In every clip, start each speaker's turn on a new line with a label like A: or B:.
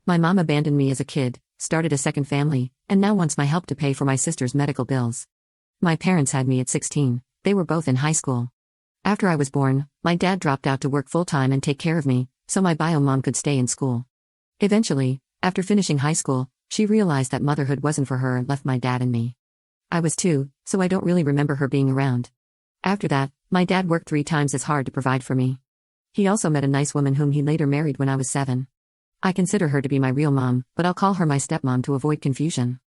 A: My mom abandoned me as a kid, started a second family, and now wants my help to pay for my sister's medical bills. My parents had me at 16, they were both in high school. After I was born, my dad dropped out to work full-time and take care of me, so my bio mom could stay in school. Eventually, after finishing high school, she realized that motherhood wasn't for her and left my dad and me. I was 2, so I don't really remember her being around. After that, my dad worked 3 times as hard to provide for me. He also met a nice woman whom he later married when I was 7. I consider her to be my real mom, but I'll call her my stepmom to avoid confusion.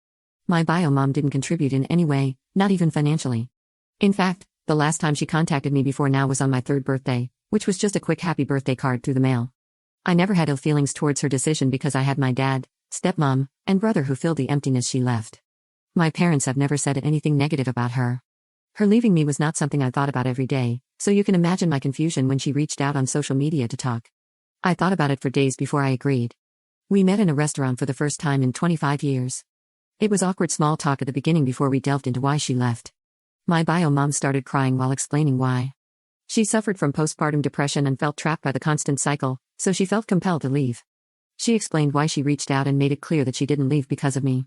A: My bio mom didn't contribute in any way, not even financially. In fact, the last time she contacted me before now was on my 3rd birthday, which was just a quick happy birthday card through the mail. I never had ill feelings towards her decision because I had my dad, stepmom, and brother who filled the emptiness she left. My parents have never said anything negative about her. Her leaving me was not something I thought about every day, so you can imagine my confusion when she reached out on social media to talk. I thought about it for days before I agreed. We met in a restaurant for the first time in 25 years. It was awkward small talk at the beginning before we delved into why she left. My bio mom started crying while explaining why. She suffered from postpartum depression and felt trapped by the constant cycle, so she felt compelled to leave. She explained why she reached out and made it clear that she didn't leave because of me.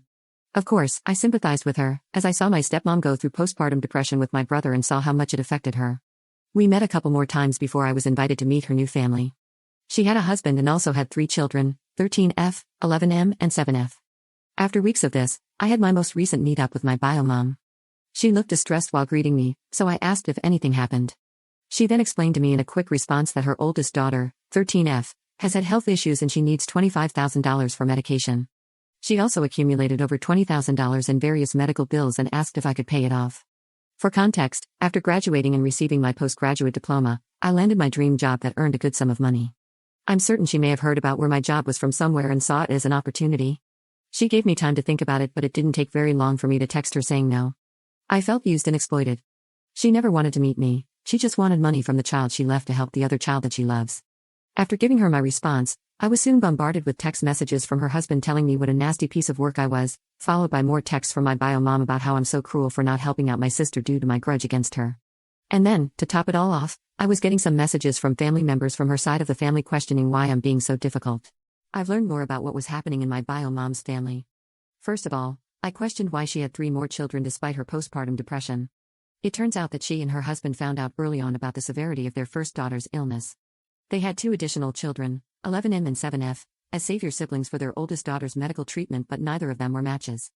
A: Of course, I sympathized with her, as I saw my stepmom go through postpartum depression with my brother and saw how much it affected her. We met a couple more times before I was invited to meet her new family. She had a husband and also had 3 children, 13F, 11M, and 7F. After weeks of this, I had my most recent meetup with my bio mom. She looked distressed while greeting me, so I asked if anything happened. She then explained to me in a quick response that her oldest daughter, 13F, has had health issues and she needs $25,000 for medication. She also accumulated over $20,000 in various medical bills and asked if I could pay it off. For context, after graduating and receiving my postgraduate diploma, I landed my dream job that earned a good sum of money. I'm certain she may have heard about where my job was from somewhere and saw it as an opportunity. She gave me time to think about it, but it didn't take very long for me to text her saying no. I felt used and exploited. She never wanted to meet me, she just wanted money from the child she left to help the other child that she loves. After giving her my response, I was soon bombarded with text messages from her husband telling me what a nasty piece of work I was, followed by more texts from my bio mom about how I'm so cruel for not helping out my sister due to my grudge against her. And then, to top it all off, I was getting some messages from family members from her side of the family questioning why I'm being so difficult. I've learned more about what was happening in my bio mom's family. First of all, I questioned why she had 3 more children despite her postpartum depression. It turns out that she and her husband found out early on about the severity of their first daughter's illness. They had 2 additional children, 11M and 7F, as savior siblings for their oldest daughter's medical treatment, but neither of them were matches.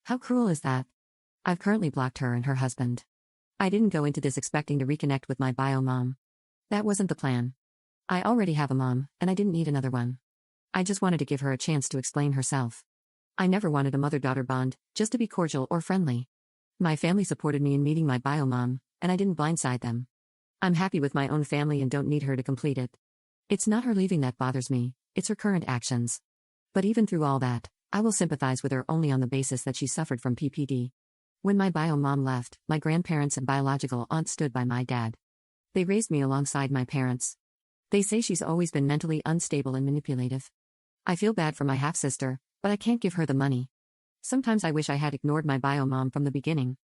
A: How cruel is that? I've currently blocked her and her husband. I didn't go into this expecting to reconnect with my bio mom. That wasn't the plan. I already have a mom, and I didn't need another one. I just wanted to give her a chance to explain herself. I never wanted a mother-daughter bond, just to be cordial or friendly. My family supported me in meeting my bio mom, and I didn't blindside them. I'm happy with my own family and don't need her to complete it. It's not her leaving that bothers me, it's her current actions. But even through all that, I will sympathize with her only on the basis that she suffered from PPD. When my bio mom left, my grandparents and biological aunt stood by my dad. They raised me alongside my parents. They say she's always been mentally unstable and manipulative. I feel bad for my half-sister, but I can't give her the money. Sometimes I wish I had ignored my bio mom from the beginning.